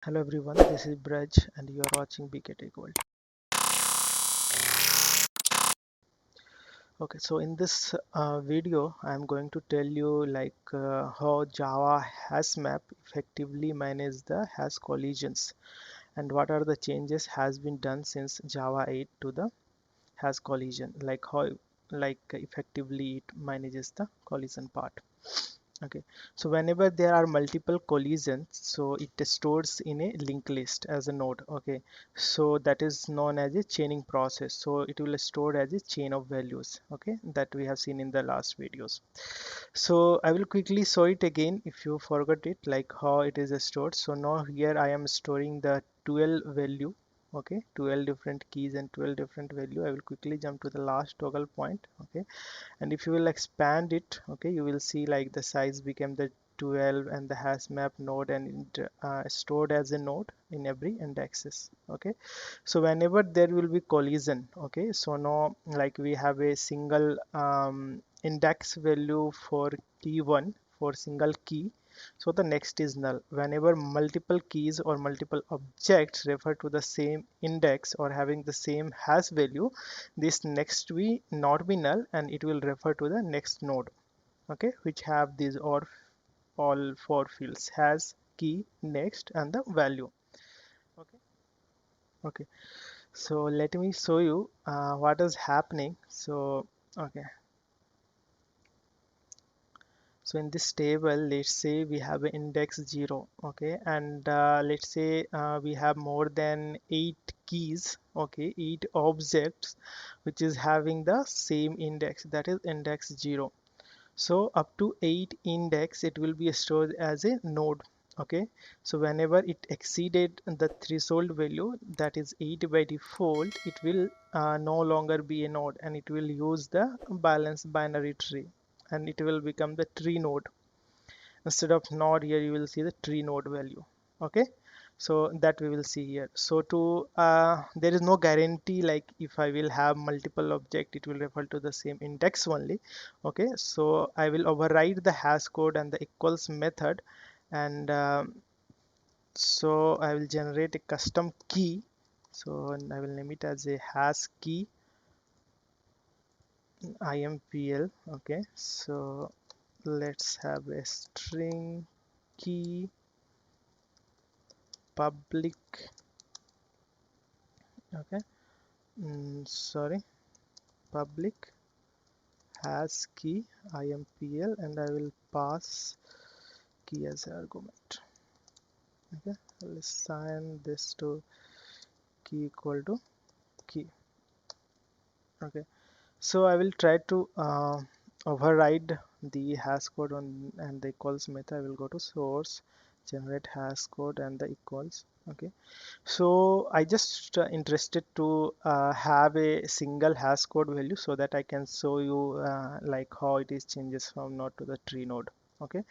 Hello everyone, this is Braj and you are watching BK Tech World. Okay, so in this video, I am going to tell you how Java hash map effectively manage the hash collisions and what are the changes has been done since Java 8 to the hash collision, like how effectively it manages the collision part. Okay, so whenever there are multiple collisions, so it stores in a linked list as a node. Okay, so that is known as a chaining process. So it will store as a chain of values. Okay, that we have seen in the last videos. So I will quickly show it again if you forgot it, like how it is stored. So now here I am storing the 12 value. Okay, 12 different keys and 12 different value. I will quickly jump to the last toggle point. Okay, and if you will expand it, okay, you will see like the size became the 12 and the hash map node and it stored as a node in every indexes. Okay, so whenever there will be collision, okay, so now like we have a single index value for key 1 for single key, so the next is null. Whenever multiple keys or multiple objects refer to the same index or having the same hash value, this next will not be null and it will refer to the next node, okay, which have these or all four fields: hash, key, next, and the value. Okay, okay, so let me show you what is happening. So okay, so in this table, let's say we have an index 0. Okay, and let's say we have more than 8 keys, okay, 8 objects which is having the same index, that is index 0. So up to 8 index it will be stored as a node. Okay, so whenever it exceeded the threshold value, that is 8 by default, it will no longer be a node and it will use the balanced binary tree and it will become the tree node. Instead of node, here you will see the tree node value. Okay, so that we will see here. So to there is no guarantee like if I will have multiple object it will refer to the same index only. Okay, so I will override the hash code and the equals method, and so I will generate a custom key. So I will name it as a hash key impl. Okay, so let's have a string key public. Okay, sorry, public has key impl, and I will pass key as argument. Okay, I'll assign this to key equal to key. Okay, so I will try to override the hash code on and the equals method. I will go to source, generate hash code and the equals. Okay, so I just interested to have a single hash code value so that I can show you like how it is changes from node to the tree node. Okay,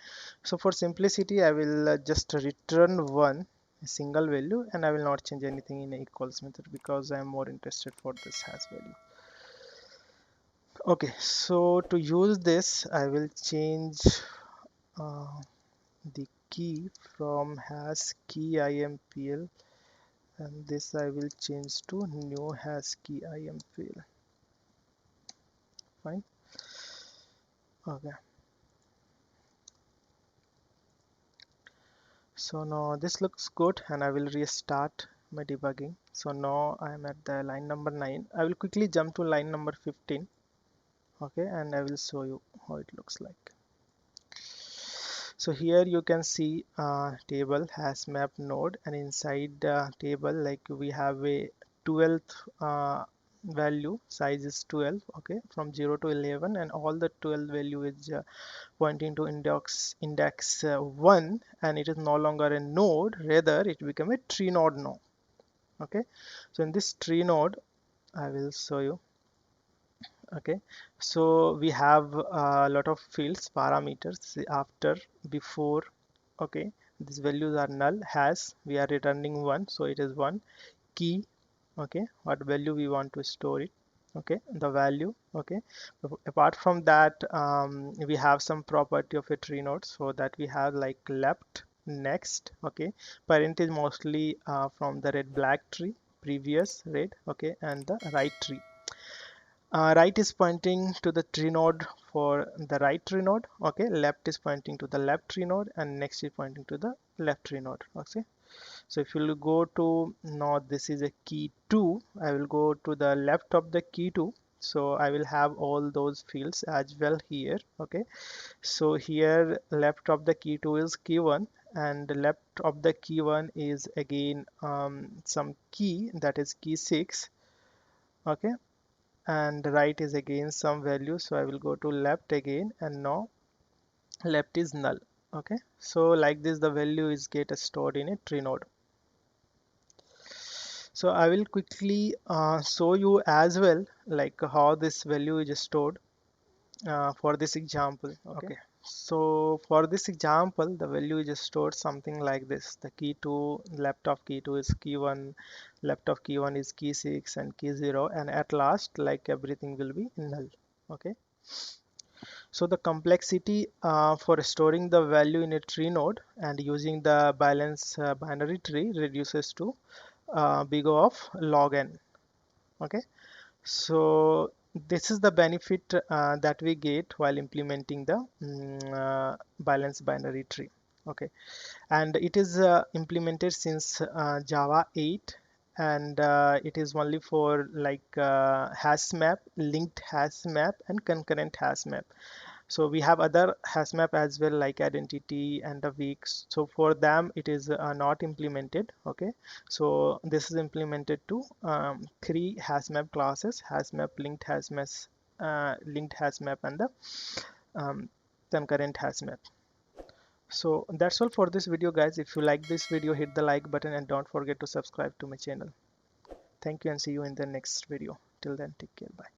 so for simplicity I will just return one a single value and I will not change anything in equals method because I am more interested for this hash value. Okay, so to use this I will change uh, the key from hash key impl, and this I will change to new hash key impl. Fine. Okay, so now this looks good and I will restart my debugging. So now I am at the line number 9. I will quickly jump to line number 15. Okay, and I will show you how it looks like. So here you can see table has map node, and inside table like we have a 12th value, size is 12. Okay, from 0 to 11, and all the 12 value is pointing to index 1, and it is no longer a node, rather it become a tree node now. Okay, so in this tree node I will show you. Okay, so we have a lot of fields parameters after, before. Okay, these values are null. Hash, we are returning 1, so it is 1. Key, okay, what value we want to store it. Okay, the value. Okay, apart from that we have some property of a tree node, so that we have like left, next. Okay, parent is mostly from the red black tree, previous red. Okay, and the right tree. Right is pointing to the tree node for the right tree node. Okay, left is pointing to the left tree node, and next is pointing to the left tree node. Okay, so if you go to now, this is a key 2. I will go to the left of the key 2, so I will have all those fields as well here. Okay, so here left of the key 2 is key 1, and left of the key 1 is again some key, that is key 6. Okay, and right is again some value, so I will go to left again, and now left is null. Okay, so like this the value is get stored in a tree node. So I will quickly show you as well like how this value is stored for this example. Okay, so for this example the value is stored something like this: the key 2, left of key 2 is key 1, left of key 1 is key 6, and key 0, and at last like everything will be null. Okay, so the complexity for storing the value in a tree node and using the balance binary tree reduces to big O of log n. Okay, so this is the benefit that we get while implementing the balanced binary tree. Okay, and it is implemented since Java 8, and it is only for like hash map, linked hash map, and concurrent hash map. So we have other hash map as well, like identity and the weeks. So for them it is not implemented. Okay, so this is implemented to 3 hash map classes: hash map, linked hash map, and the um, concurrent hash map. So that's all for this video, guys. If you like this video, hit the like button and don't forget to subscribe to my channel. Thank you and see you in the next video. Till then, take care. Bye.